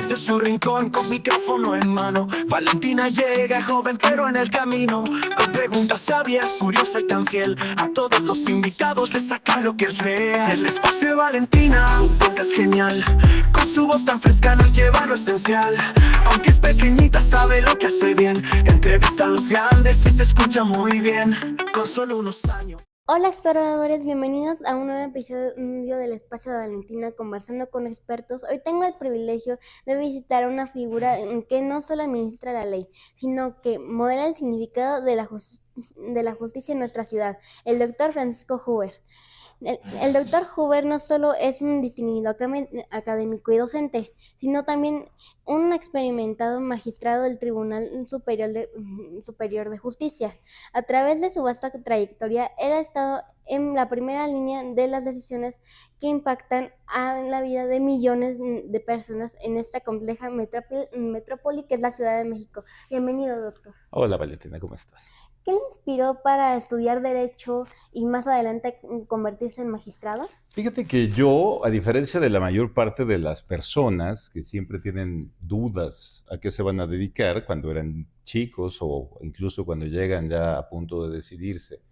desde su rincón con micrófono en mano. Valentina llega joven pero en el camino, con preguntas sabias, curiosa y tan fiel. A todos los invitados le saca lo que es real. El espacio de Valentina, un podcast genial. Con su voz tan fresca nos lleva lo esencial. Aunque es pequeñita sabe lo que hace bien. Entrevista a los grandes y se escucha muy bien. Con solo unos años. Hola exploradores, bienvenidos a un nuevo episodio del Espacio de Valentina conversando con expertos. Hoy tengo el privilegio de visitar a una figura que no solo administra la ley, sino que modela el significado de la justicia en nuestra ciudad, el doctor Francisco Huber. El doctor Huber no solo es un distinguido académico y docente, sino también un experimentado magistrado del Tribunal Superior de Justicia. A través de su vasta trayectoria, él ha estado en la primera línea de las decisiones que impactan a la vida de millones de personas en esta compleja metrópoli que es la Ciudad de México. Bienvenido, doctor. Hola, Valentina, ¿cómo estás? ¿Qué le inspiró para estudiar Derecho y más adelante convertirse en magistrado? Fíjate que yo, a diferencia de la mayor parte de las personas que siempre tienen dudas a qué se van a dedicar cuando eran chicos o incluso cuando llegan ya a punto de decidirse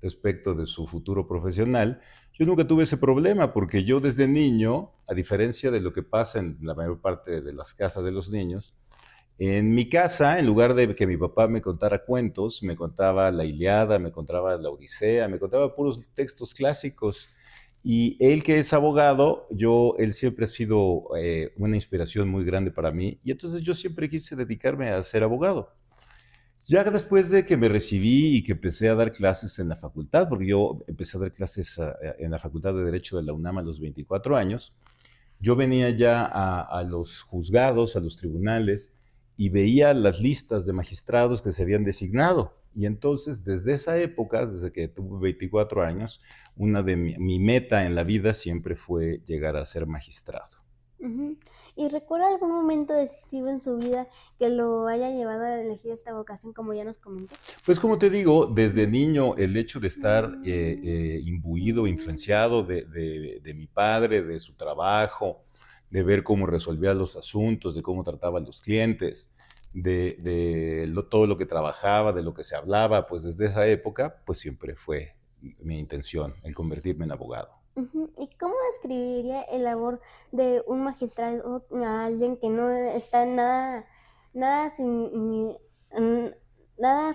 respecto de su futuro profesional, yo nunca tuve ese problema porque yo desde niño, a diferencia de lo que pasa en la mayor parte de las casas de los niños, en mi casa, en lugar de que mi papá me contara cuentos, me contaba la Ilíada, me contaba la Odisea, me contaba puros textos clásicos. Y él, que es abogado, él siempre ha sido una inspiración muy grande para mí. Y entonces yo siempre quise dedicarme a ser abogado. Ya después de que me recibí y que empecé a dar clases en la facultad, porque yo empecé a dar clases en la Facultad de Derecho de la UNAM a los 24 años, yo venía ya a los juzgados, a los tribunales, y veía las listas de magistrados que se habían designado. Y entonces, desde esa época, desde que tuve 24 años, una de mi meta en la vida siempre fue llegar a ser magistrado. Uh-huh. ¿Y recuerda algún momento decisivo en su vida que lo haya llevado a elegir esta vocación, como ya nos comentó? Pues como te digo, desde niño el hecho de estar imbuido, influenciado de mi padre, de su trabajo, de ver cómo resolvía los asuntos, de cómo trataba a los clientes, todo lo que trabajaba, de lo que se hablaba, pues desde esa época, pues siempre fue mi intención el convertirme en abogado. Uh-huh. ¿Y cómo describiría el labor de un magistrado a alguien que no está nada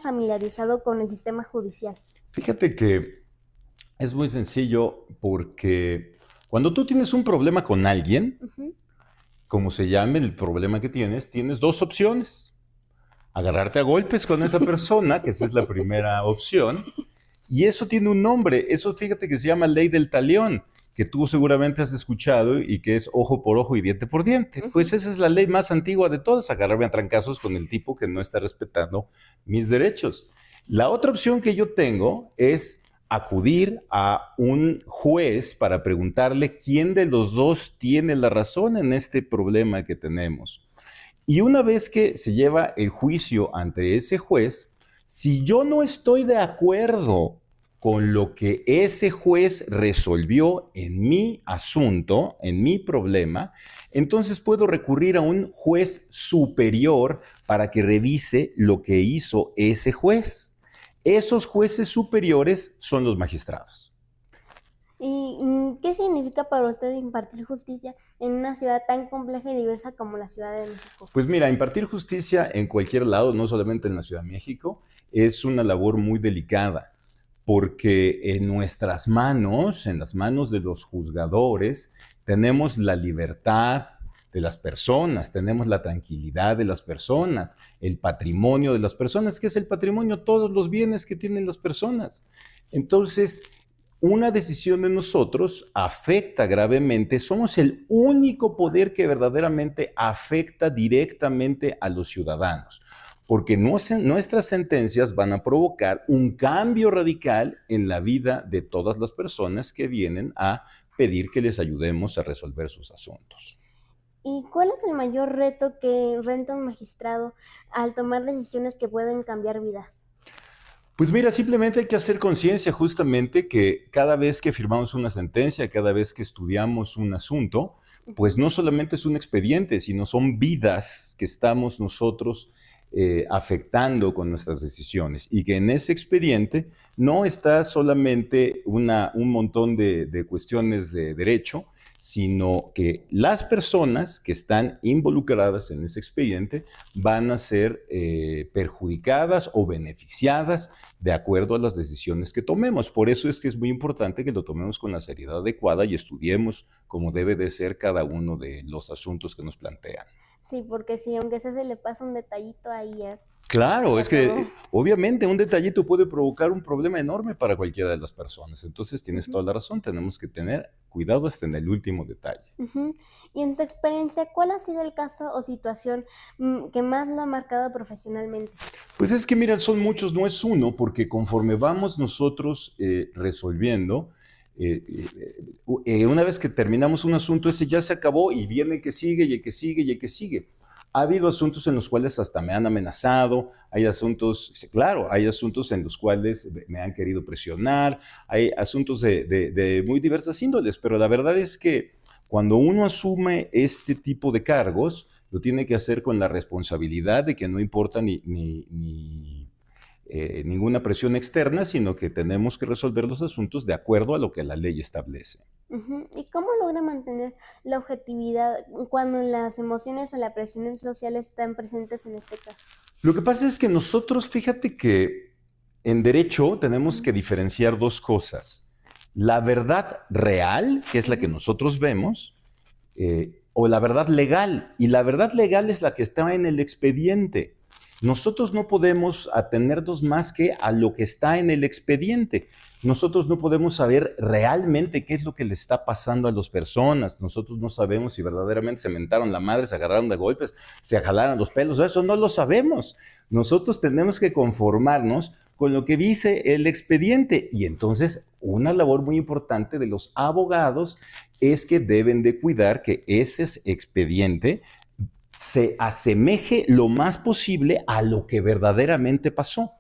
familiarizado con el sistema judicial? Fíjate que es muy sencillo porque cuando tú tienes un problema con alguien, Uh-huh. como se llame el problema que tienes dos opciones. Agarrarte a golpes con esa persona, que esa es la primera opción, y eso tiene un nombre. Eso, fíjate, que se llama ley del talión, que tú seguramente has escuchado y que es ojo por ojo y diente por diente. Pues esa es la ley más antigua de todas, agarrarme a trancazos con el tipo que no está respetando mis derechos. La otra opción que yo tengo es acudir a un juez para preguntarle quién de los dos tiene la razón en este problema que tenemos. Y una vez que se lleva el juicio ante ese juez, si yo no estoy de acuerdo con lo que ese juez resolvió en mi asunto, en mi problema, entonces puedo recurrir a un juez superior para que revise lo que hizo ese juez. Esos jueces superiores son los magistrados. ¿Y qué significa para usted impartir justicia en una ciudad tan compleja y diversa como la Ciudad de México? Pues mira, impartir justicia en cualquier lado, no solamente en la Ciudad de México, es una labor muy delicada, porque en nuestras manos, en las manos de los juzgadores, tenemos la libertad de las personas, tenemos la tranquilidad de las personas, el patrimonio de las personas. ¿Qué es el patrimonio? Todos los bienes que tienen las personas. Entonces, una decisión de nosotros afecta gravemente, somos el único poder que verdaderamente afecta directamente a los ciudadanos, porque nuestras sentencias van a provocar un cambio radical en la vida de todas las personas que vienen a pedir que les ayudemos a resolver sus asuntos. ¿Y cuál es el mayor reto que enfrenta un magistrado al tomar decisiones que pueden cambiar vidas? Pues mira, simplemente hay que hacer conciencia justamente que cada vez que firmamos una sentencia, cada vez que estudiamos un asunto, pues no solamente es un expediente, sino son vidas que estamos nosotros afectando con nuestras decisiones, y que en ese expediente no está solamente un montón de cuestiones de derecho, sino que las personas que están involucradas en ese expediente van a ser perjudicadas o beneficiadas de acuerdo a las decisiones que tomemos. Por eso es que es muy importante que lo tomemos con la seriedad adecuada y estudiemos cómo debe de ser cada uno de los asuntos que nos plantean. Sí, porque si aunque sea se le pasa un detallito ahí ya. Claro, Ya es que todo. obviamente un detallito puede provocar un problema enorme para cualquiera de las personas. Entonces tienes toda la razón, tenemos que tener cuidado hasta en el último detalle. Ujú. Y en su experiencia, ¿cuál ha sido el caso o situación que más lo ha marcado profesionalmente? Pues es que mira, son muchos, no es uno, porque conforme vamos nosotros resolviendo, una vez que terminamos un asunto, ese ya se acabó y viene el que sigue y el que sigue y el que sigue. Ha habido asuntos en los cuales hasta me han amenazado, hay asuntos, claro, hay asuntos en los cuales me han querido presionar, hay asuntos de muy diversas índoles, pero la verdad es que cuando uno asume este tipo de cargos, lo tiene que hacer con la responsabilidad de que no importa ninguna presión externa, sino que tenemos que resolver los asuntos de acuerdo a lo que la ley establece. Ujú. ¿Y cómo logra mantener la objetividad cuando las emociones o las presiones sociales están presentes en este caso? Lo que pasa es que nosotros, fíjate que en derecho tenemos que diferenciar dos cosas. La verdad real, que es la que nosotros vemos, o la verdad legal. Y la verdad legal es la que está en el expediente. Nosotros no podemos atenernos más que a lo que está en el expediente. Nosotros no podemos saber realmente qué es lo que le está pasando a las personas. Nosotros no sabemos si verdaderamente se mentaron la madre, se agarraron de golpes, se jalaron los pelos. Eso no lo sabemos. Nosotros tenemos que conformarnos con lo que dice el expediente. Y entonces, una labor muy importante de los abogados es que deben de cuidar que ese expediente se asemeje lo más posible a lo que verdaderamente pasó.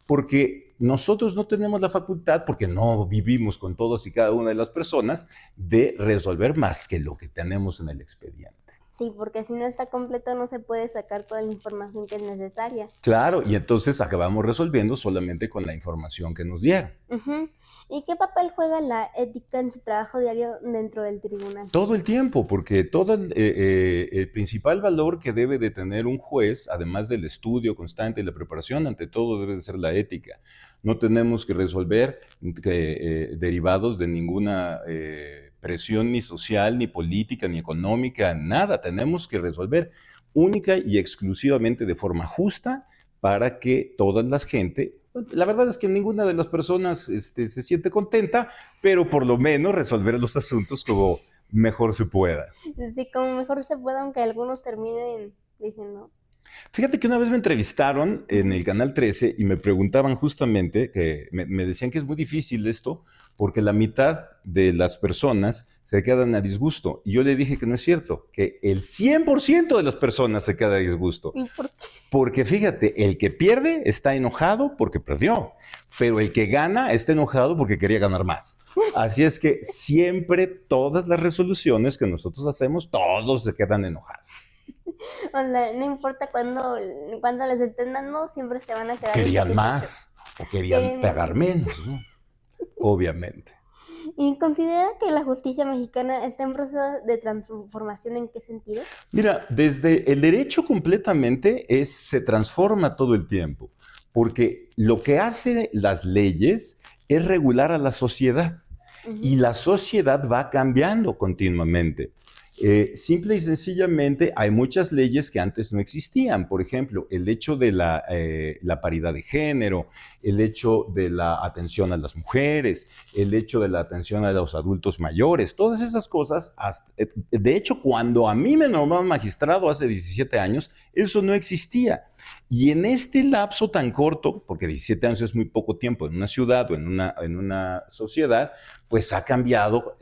Porque nosotros no tenemos la facultad, porque no vivimos con todas y cada una de las personas, de resolver más que lo que tenemos en el expediente. Sí, porque si no está completo no se puede sacar toda la información que es necesaria. Claro, y entonces acabamos resolviendo solamente con la información que nos dieron. Ujú. ¿Y qué papel juega la ética en su trabajo diario dentro del tribunal? Todo el tiempo, porque todo el principal valor que debe de tener un juez, además del estudio constante y la preparación, ante todo debe de ser la ética. No tenemos que resolver derivados de ninguna presión ni social, ni política, ni económica, nada. Tenemos que resolver única y exclusivamente de forma justa para que toda la gente... La verdad es que ninguna de las personas se siente contenta, pero por lo menos resolver los asuntos como mejor se pueda. Sí, como mejor se pueda, aunque algunos terminen diciendo. Fíjate que una vez me entrevistaron en el Canal 13 y me preguntaban justamente, que me decían que es muy difícil esto, porque la mitad de las personas se quedan a disgusto. Y yo le dije que no es cierto, que el 100% de las personas se queda a disgusto. ¿Y por qué? Porque fíjate, el que pierde está enojado porque perdió, pero el que gana está enojado porque quería ganar más. Así es que siempre todas las resoluciones que nosotros hacemos, todos se quedan enojados. O sea, no importa cuándo les estén dando, siempre se van a quedar Querían insatisfechos. más o querían pagar menos, ¿no? Obviamente. ¿Y considera que la justicia mexicana está en proceso de transformación? ¿En qué sentido? Mira, desde el derecho completamente se transforma todo el tiempo, porque lo que hacen las leyes es regular a la sociedad y la sociedad va cambiando continuamente. Simple y sencillamente hay muchas leyes que antes no existían. Por ejemplo, el hecho de la paridad de género, el hecho de la atención a las mujeres, el hecho de la atención a los adultos mayores, todas esas cosas. De hecho, cuando a mí me nombraron magistrado hace 17 años, eso no existía. Y en este lapso tan corto, porque 17 años es muy poco tiempo en una ciudad o en una sociedad, pues ha cambiado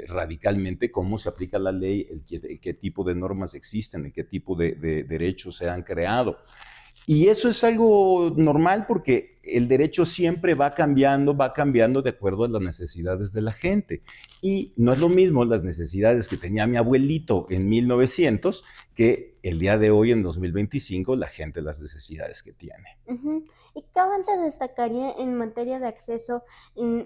radicalmente cómo se aplica la ley, el qué tipo de normas existen, el qué tipo de derechos se han creado. Y eso es algo normal porque el derecho siempre va cambiando de acuerdo a las necesidades de la gente. Y no es lo mismo las necesidades que tenía mi abuelito en 1900 que el día de hoy, en 2025, la gente las necesidades que tiene. Ujú. ¿Y qué avances destacaría en materia de acceso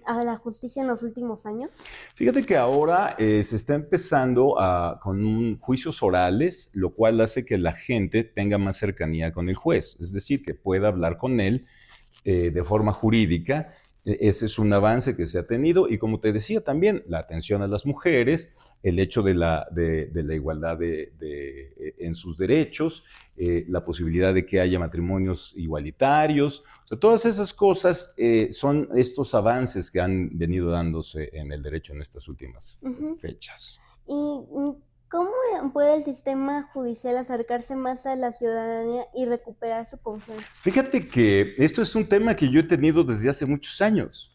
a la justicia en los últimos años? Fíjate que ahora se está empezando con juicios orales, lo cual hace que la gente tenga más cercanía con el juez, es decir, que pueda hablar con él de forma jurídica. Ese es un avance que se ha tenido y, como te decía, también la atención a las mujeres, el hecho de la igualdad en sus derechos, la posibilidad de que haya matrimonios igualitarios. O sea, todas esas cosas son estos avances que han venido dándose en el derecho en estas últimas fechas. ¿Y cómo puede el sistema judicial acercarse más a la ciudadanía y recuperar su confianza? Fíjate que esto es un tema que yo he tenido desde hace muchos años,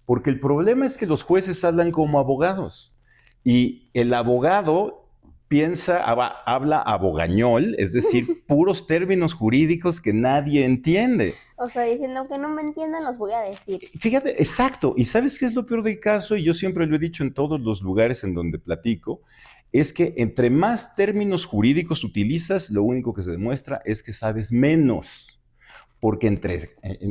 porque el problema es que los jueces hablan como abogados y el abogado habla abogañol, es decir, puros términos jurídicos que nadie entiende. O sea, diciendo que no me entiendan, los voy a decir. Fíjate, exacto. ¿Y sabes qué es lo peor del caso? Y yo siempre lo he dicho en todos los lugares en donde platico, es que entre más términos jurídicos utilizas, lo único que se demuestra es que sabes menos. Porque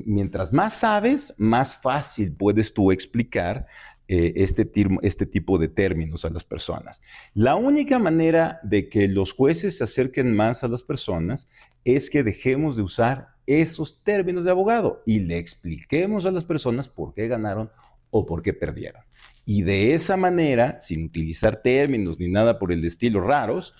mientras más sabes, más fácil puedes tú explicar este tipo de términos a las personas. La única manera de que los jueces se acerquen más a las personas es que dejemos de usar esos términos de abogado y le expliquemos a las personas por qué ganaron o por qué perdieron. Y de esa manera, sin utilizar términos ni nada por el estilo raros,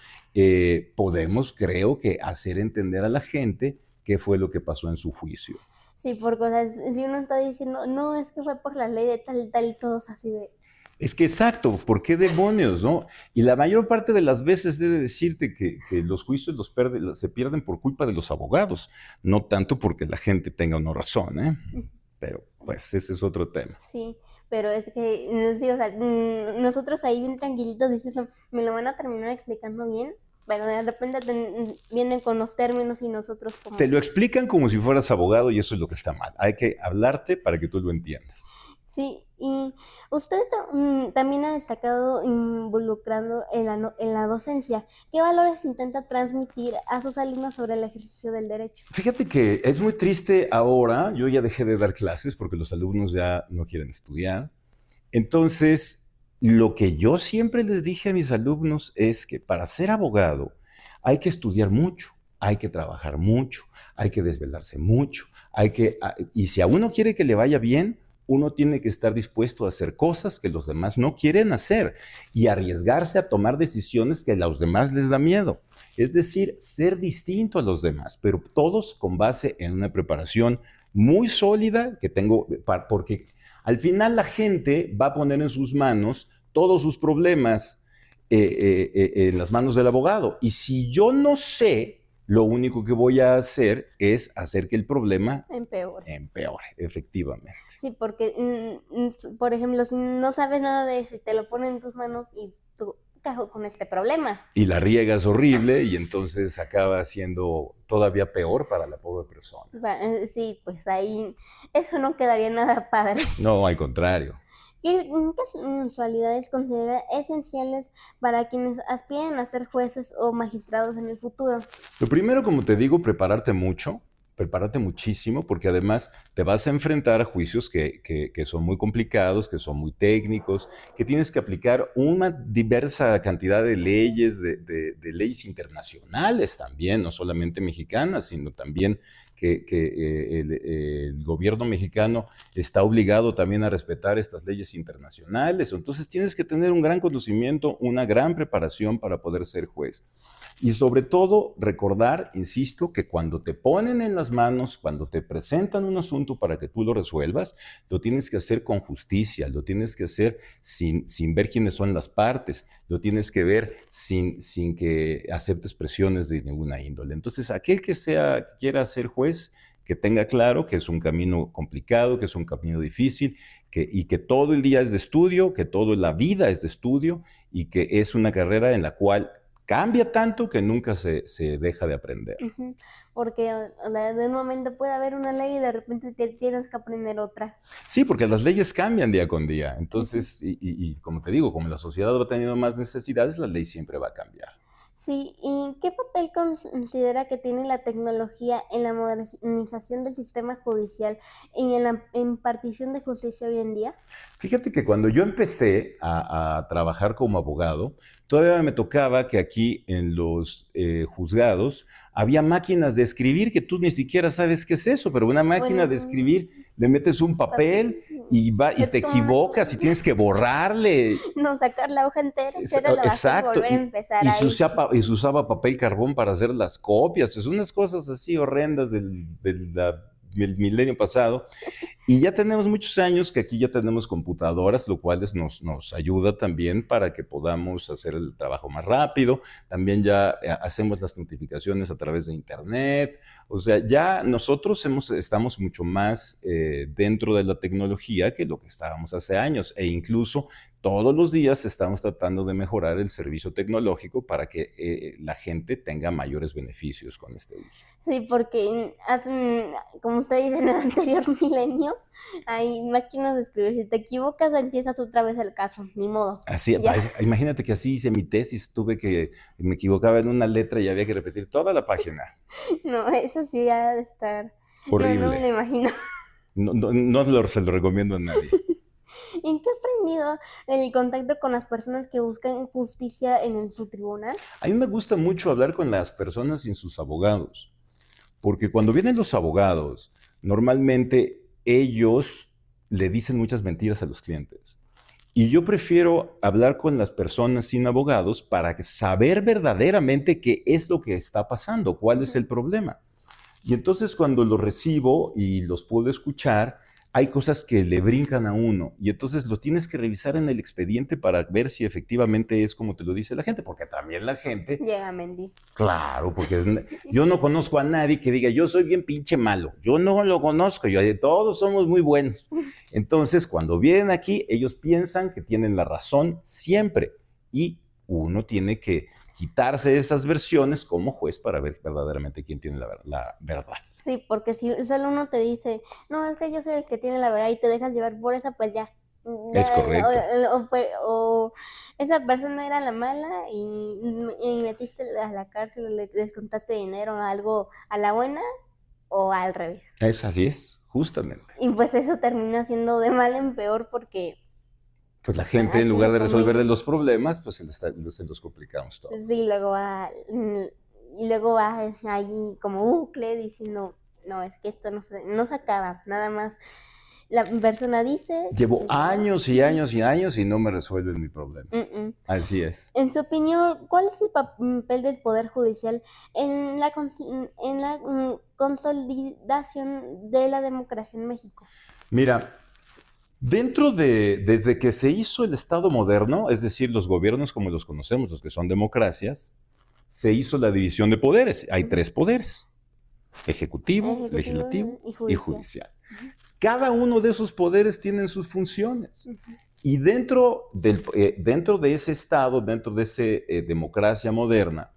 podemos, creo que, hacer entender a la gente qué fue lo que pasó en su juicio. Sí, porque o sea, si uno está diciendo, no, es que fue por la ley de tal y tal, y todos así de... Es que exacto, ¿por qué demonios, no? Y la mayor parte de las veces debe decirte que los juicios se pierden por culpa de los abogados, no tanto porque la gente tenga una razón, ¿eh? Pero pues ese es otro tema. Sí, pero es que, sí, o sea, nosotros ahí bien tranquilitos diciendo, me lo van a terminar explicando bien, pero de repente vienen con los términos y nosotros como... Te lo explican como si fueras abogado y eso es lo que está mal. Hay que hablarte para que tú lo entiendas. Sí, y usted también ha destacado involucrando en la docencia. ¿Qué valores intenta transmitir a sus alumnos sobre el ejercicio del derecho? Fíjate que es muy triste ahora, yo ya dejé de dar clases porque los alumnos ya no quieren estudiar. Entonces, lo que yo siempre les dije a mis alumnos es que para ser abogado hay que estudiar mucho, hay que trabajar mucho, hay que desvelarse mucho, y si a uno quiere que le vaya bien, uno tiene que estar dispuesto a hacer cosas que los demás no quieren hacer y arriesgarse a tomar decisiones que a los demás les da miedo. Es decir, ser distinto a los demás, pero todos con base en una preparación muy sólida que tengo, porque al final la gente va a poner en sus manos todos sus problemas en las manos del abogado. Y si yo no sé, lo único que voy a hacer es hacer que el problema empeore, efectivamente. Sí, porque, por ejemplo, si no sabes nada de eso y te lo ponen en tus manos y tú cajo con este problema. Y la riegas horrible y entonces acaba siendo todavía peor para la pobre persona. Sí, pues ahí eso no quedaría nada padre. No, al contrario. ¿Qué mensualidades considera esenciales para quienes aspiran a ser jueces o magistrados en el futuro? Lo primero, como te digo, prepárate mucho. Prepárate muchísimo porque además te vas a enfrentar a juicios que son muy complicados, que son muy técnicos, que tienes que aplicar una diversa cantidad de leyes, de leyes internacionales también, no solamente mexicanas, sino también que el gobierno mexicano está obligado también a respetar estas leyes internacionales. Entonces tienes que tener un gran conocimiento, una gran preparación para poder ser juez. Y sobre todo, recordar, insisto, que cuando te ponen en las manos, cuando te presentan un asunto para que tú lo resuelvas, lo tienes que hacer con justicia, lo tienes que hacer sin ver quiénes son las partes, lo tienes que ver sin que aceptes presiones de ninguna índole. Entonces, aquel que quiera ser juez, que tenga claro que es un camino complicado, que es un camino difícil, y que todo el día es de estudio, que toda la vida es de estudio, y que es una carrera en la cual cambia tanto que nunca se deja de aprender. Ujú. Porque de un momento puede haber una ley y de repente tienes que aprender otra. Sí, porque las leyes cambian día con día. Ujú. Entonces, y como te digo, como la sociedad va teniendo más necesidades, la ley siempre va a cambiar. Sí, ¿y qué papel considera que tiene la tecnología en la modernización del sistema judicial y en la impartición de justicia hoy en día? Fíjate que cuando yo empecé a trabajar como abogado, todavía me tocaba que aquí en los juzgados había máquinas de escribir que tú ni siquiera sabes qué es eso, pero una máquina de Bueno, escribir, le metes un papel y es te como equivocas y tienes que borrarle. no sacar la hoja entera, echarle la basura y Exacto, volver a empezar y ahí. y se usaba papel carbón para hacer las copias. Es unas cosas así horrendas del milenio pasado. Y ya tenemos muchos años que aquí ya tenemos computadoras, lo cual nos ayuda también para que podamos hacer el trabajo más rápido. También ya hacemos las notificaciones a través de internet. O sea, ya nosotros estamos mucho más dentro de la tecnología que lo que estábamos hace años. E incluso todos los días estamos tratando de mejorar el servicio tecnológico para que la gente tenga mayores beneficios con este uso. Sí, porque como usted dice, en el anterior milenio, hay máquinas de escribir. Si te equivocas, empiezas otra vez el caso, ni modo. Así, Ya. imagínate que así hice mi tesis, me equivocaba en una letra y había que repetir toda la página. No, eso sí ha de estar. No me lo Horrible. imagino. No se lo recomiendo a nadie. ¿En qué ha aprendido el contacto con las personas que buscan justicia en su tribunal? A mí me gusta mucho hablar con las personas y sus abogados, porque cuando vienen los abogados, normalmente ellos le dicen muchas mentiras a los clientes. Y yo prefiero hablar con las personas sin abogados para saber verdaderamente qué es lo que está pasando, cuál es el problema. Y entonces cuando los recibo y los puedo escuchar, hay cosas que le brincan a uno y entonces lo tienes que revisar en el expediente para ver si efectivamente es como te lo dice la gente, porque también la gente, Llega a mentir. claro, porque yo no conozco a nadie que diga, yo soy bien pinche malo, yo no lo conozco, todos somos muy buenos. Entonces, cuando vienen aquí, ellos piensan que tienen la razón siempre y uno tiene que quitarse esas versiones como juez para ver verdaderamente quién tiene la verdad. Sí, porque si solo uno te dice, no, es que yo soy el que tiene la verdad y te dejas llevar por esa, pues ya. Es correcto. O esa persona era la mala y metiste a la cárcel o le descontaste dinero o algo a la buena o al revés. Así es, justamente. Y pues eso termina siendo de mal en peor porque Pues la gente, en aquí lugar de resolverle conmigo. los problemas, pues se los complicamos todo. Sí, luego va ahí como bucle diciendo, no, es que esto no se acaba, nada más la persona dice. Llevo años y años y años y no me resuelven mi problema. Así es. En su opinión, ¿cuál es el papel del Poder Judicial en la consolidación de la democracia en México? Mira, desde que se hizo el Estado moderno, es decir, los gobiernos como los conocemos, los que son democracias, se hizo la división de poderes. Hay tres poderes: ejecutivo, legislativo y judicial. Cada uno de esos poderes tienen sus funciones. Y dentro de ese Estado, dentro de esa democracia moderna,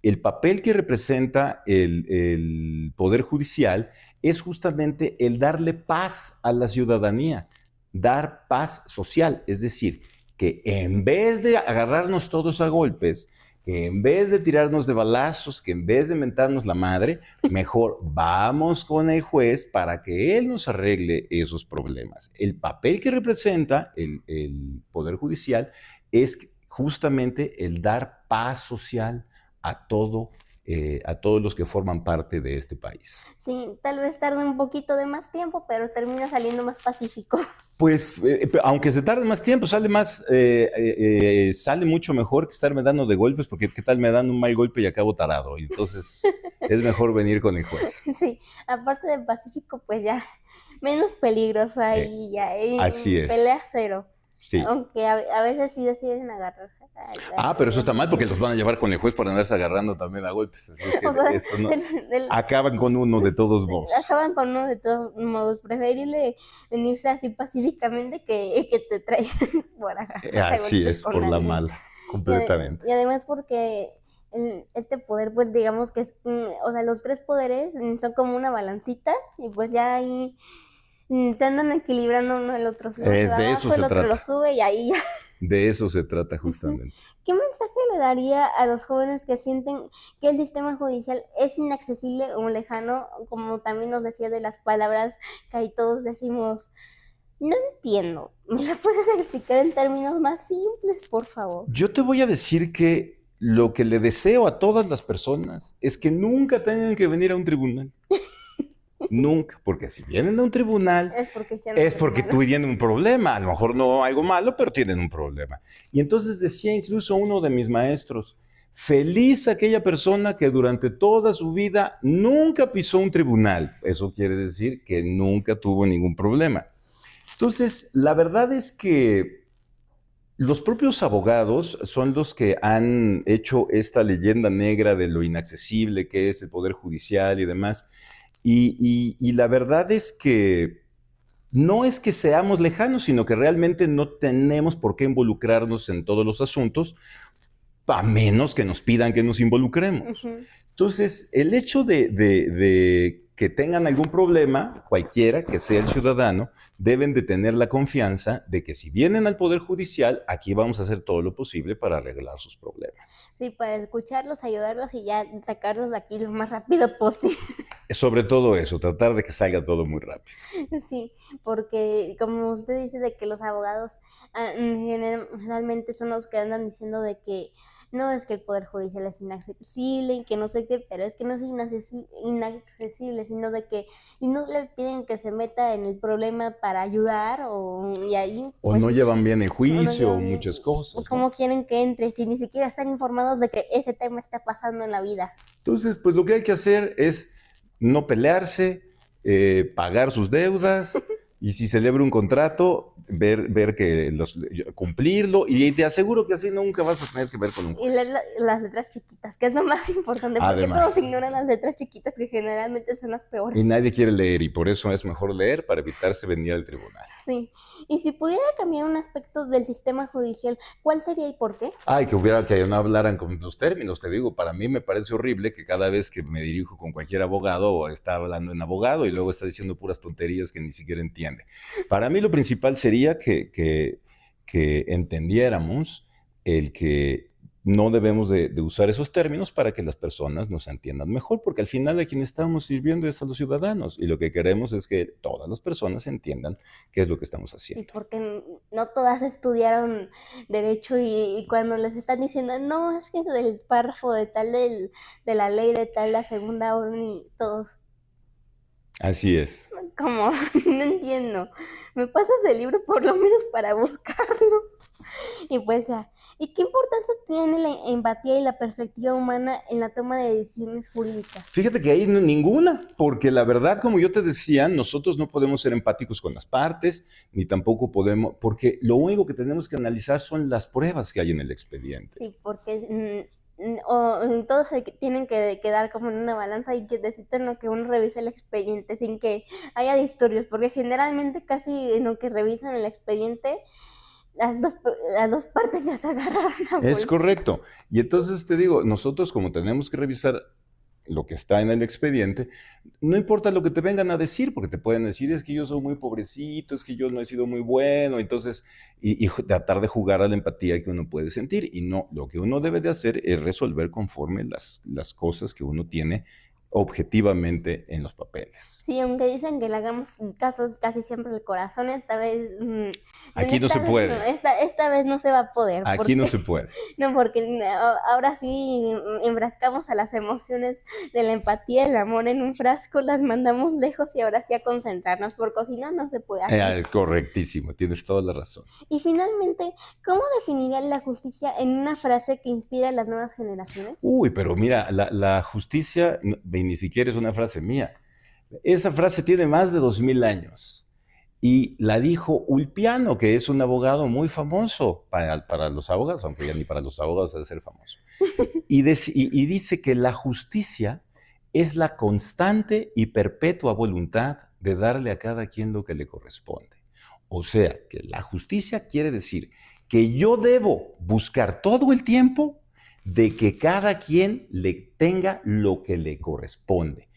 el papel que representa el Poder Judicial es justamente el darle paz a la ciudadanía, dar paz social, es decir, que en vez de agarrarnos todos a golpes, que en vez de tirarnos de balazos, que en vez de mentarnos la madre, mejor vamos con el juez para que él nos arregle esos problemas. El papel que representa el Poder Judicial es justamente el dar paz social a todos los que forman parte de este país. Sí, tal vez tarde un poquito de más tiempo, pero termina saliendo más pacífico. Pues, aunque se tarde más tiempo, sale mucho mejor que estarme dando de golpes, porque qué tal me dan un mal golpe y acabo tarado. Y entonces es mejor venir con el juez. Sí, aparte de pacífico, pues ya menos peligrosa y ya Así es. pelea cero. Sí. Aunque a veces sí deciden agarrarse. Pero eso está mal porque los van a llevar con el juez para andarse agarrando también a golpes. Así es que O sea, eso no, acaban con uno de todos modos. Acaban con uno de todos modos. Preferible venirse así pacíficamente que te traigan por acá. Así es, por la mala, completamente. Y además porque este poder, pues digamos que es, o sea, los tres poderes son como una balancita y pues ya ahí se andan equilibrando uno el otro. Si uno se va De eso abajo, el se otro lo trata. sube y ahí ya. De eso se trata Ujú. justamente. ¿Qué mensaje le daría a los jóvenes que sienten que el sistema judicial es inaccesible o lejano, como también nos decía de las palabras que ahí todos decimos, no entiendo? ¿Me la puedes explicar en términos más simples, por favor? Yo te voy a decir que lo que le deseo a todas las personas es que nunca tengan que venir a un tribunal. Nunca, porque si vienen a un tribunal Es porque hicieron es algo porque malo. tienen un problema, a lo mejor no algo malo, pero tienen un problema. Y entonces decía incluso uno de mis maestros, feliz aquella persona que durante toda su vida nunca pisó un tribunal. Eso quiere decir que nunca tuvo ningún problema. Entonces, la verdad es que los propios abogados son los que han hecho esta leyenda negra de lo inaccesible que es el Poder Judicial y demás. Y la verdad es que no es que seamos lejanos, sino que realmente no tenemos por qué involucrarnos en todos los asuntos, a menos que nos pidan que nos involucremos. Ujú. Entonces, el hecho de que tengan algún problema, cualquiera que sea el ciudadano, deben de tener la confianza de que si vienen al Poder Judicial, aquí vamos a hacer todo lo posible para arreglar sus problemas. Sí, para escucharlos, ayudarlos y ya sacarlos de aquí lo más rápido posible. Sobre todo eso, tratar de que salga todo muy rápido. Sí, porque como usted dice de que los abogados generalmente son los que andan diciendo de que no es que el Poder Judicial es inaccesible y que no sé qué, pero es que no es inaccesible, sino de que y no le piden que se meta en el problema para ayudar y ahí O pues no llevan bien el o no juicio, o llevan bien, muchas o cosas, ¿no? cómo quieren que entre si ni siquiera están informados de que ese tema está pasando en la vida. Entonces, pues lo que hay que hacer es no pelearse, pagar sus deudas y si celebra un contrato, ver que cumplirlo y te aseguro que así nunca vas a tener que ver con un Y leer juez. las letras chiquitas, que es lo más importante, porque todos Además, ignoran las letras chiquitas que generalmente son las y peores. nadie quiere leer y por eso es mejor leer para evitarse venir al tribunal. Sí. Y si pudiera cambiar un aspecto del sistema judicial, ¿cuál sería y por qué? Ay, que no hablaran con los términos, te digo, para mí me parece horrible que cada vez que me dirijo con cualquier abogado o está hablando en abogado y luego está diciendo puras tonterías que ni siquiera entiende. Para mí lo principal sería que entendiéramos el que no debemos de usar esos términos para que las personas nos entiendan mejor, porque al final a quien estamos sirviendo es a los ciudadanos y lo que queremos es que todas las personas entiendan qué es lo que estamos Sí, haciendo. porque no todas estudiaron derecho y cuando les están diciendo, no, es que es del párrafo de tal de la ley de tal, la segunda orden y todos, Así es. como, no entiendo, me pasas el libro por lo menos para buscarlo. Y pues ya, ¿y qué importancia tiene la empatía y la perspectiva humana en la toma de decisiones jurídicas? Fíjate que ahí ninguna, porque la verdad, como yo te decía, nosotros no podemos ser empáticos con las partes, ni tampoco podemos, porque lo único que tenemos que analizar son las pruebas que hay en el expediente. Sí, porque todos tienen que quedar como en una balanza y que necesitan lo que uno revise el expediente sin que haya disturbios, porque generalmente casi en lo que revisan el expediente las dos partes ya se agarraron a Es golpes. correcto. Y entonces te digo, nosotros como tenemos que revisar lo que está en el expediente, no importa lo que te vengan a decir, porque te pueden decir, es que yo soy muy pobrecito, es que yo no he sido muy bueno, entonces, y tratar de jugar a la empatía que uno puede sentir. Y no, lo que uno debe de hacer es resolver conforme las cosas que uno tiene objetivamente en los papeles. Sí, aunque dicen que le hagamos caso casi siempre al corazón, esta vez Aquí no se puede. no, esta vez no se va a poder. Aquí no se puede. No, porque ahora sí enfrascamos a las emociones de la empatía, el amor en un frasco, las mandamos lejos y ahora sí a concentrarnos, porque si no, no se puede hacer. Correctísimo, tienes toda la razón. Y finalmente, ¿cómo definiría la justicia en una frase que inspira a las nuevas generaciones? Uy, pero mira, la justicia ni siquiera es una frase mía. Esa frase tiene más de 2000 años y la dijo Ulpiano, que es un abogado muy famoso para los abogados, aunque ya ni para los abogados debe ser famoso. Y dice que la justicia es la constante y perpetua voluntad de darle a cada quien lo que le corresponde. O sea, que la justicia quiere decir que yo debo buscar todo el tiempo de que cada quien le tenga lo que le corresponde.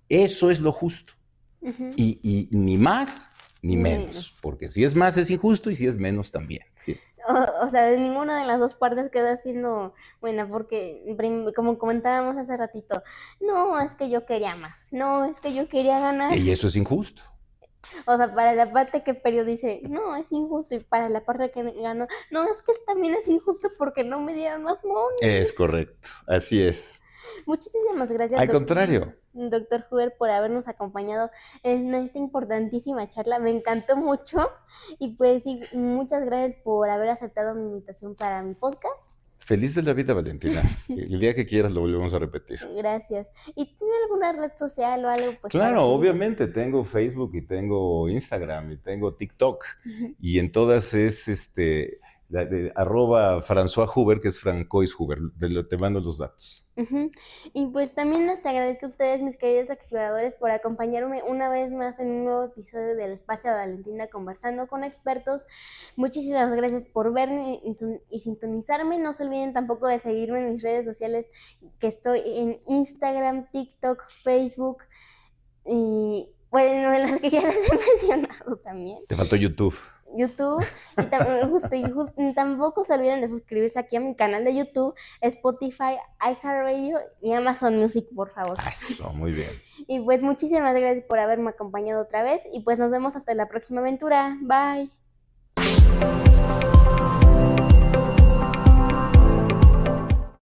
Eso es lo justo. Ujú. Y ni más ni Ni menos, menos. porque si es más es injusto y si es menos también. Sí. O sea, de ninguna de las dos partes queda siendo buena, porque como comentábamos hace ratito, no, es que yo quería más, no, es que yo quería ganar. Y eso es injusto. O sea, para la parte que perdió dice, no, es injusto, y para la parte que ganó, no, es que también es injusto porque no me dieron más money. Es correcto, así es. Muchísimas gracias, Al contrario, doctor Huber, por habernos acompañado en esta importantísima charla. Me encantó mucho y pues sí, muchas gracias por haber aceptado mi invitación para mi podcast. feliz de la vida, Valentina. El día que quieras lo volvemos a repetir. Gracias. ¿Y tiene alguna red social o algo pues para Claro, seguir? obviamente, tengo Facebook y tengo Instagram y tengo TikTok Ujú. y en todas es @François Huber, que es Francois Huber. Te mando los datos. Ujú. Y pues también les agradezco a ustedes, mis queridos exploradores, por acompañarme una vez más en un nuevo episodio del Espacio de Valentina conversando con expertos. Muchísimas gracias por verme y sintonizarme. No se olviden tampoco de seguirme en mis redes sociales, que estoy en Instagram, TikTok, Facebook y bueno, en las que ya les he mencionado también. Te faltó YouTube. YouTube y tampoco se olviden de suscribirse aquí a mi canal de YouTube, Spotify, iHeartRadio y Amazon Music, por favor. Eso, muy bien. Y pues muchísimas gracias por haberme acompañado otra vez y pues nos vemos hasta la próxima aventura. Bye.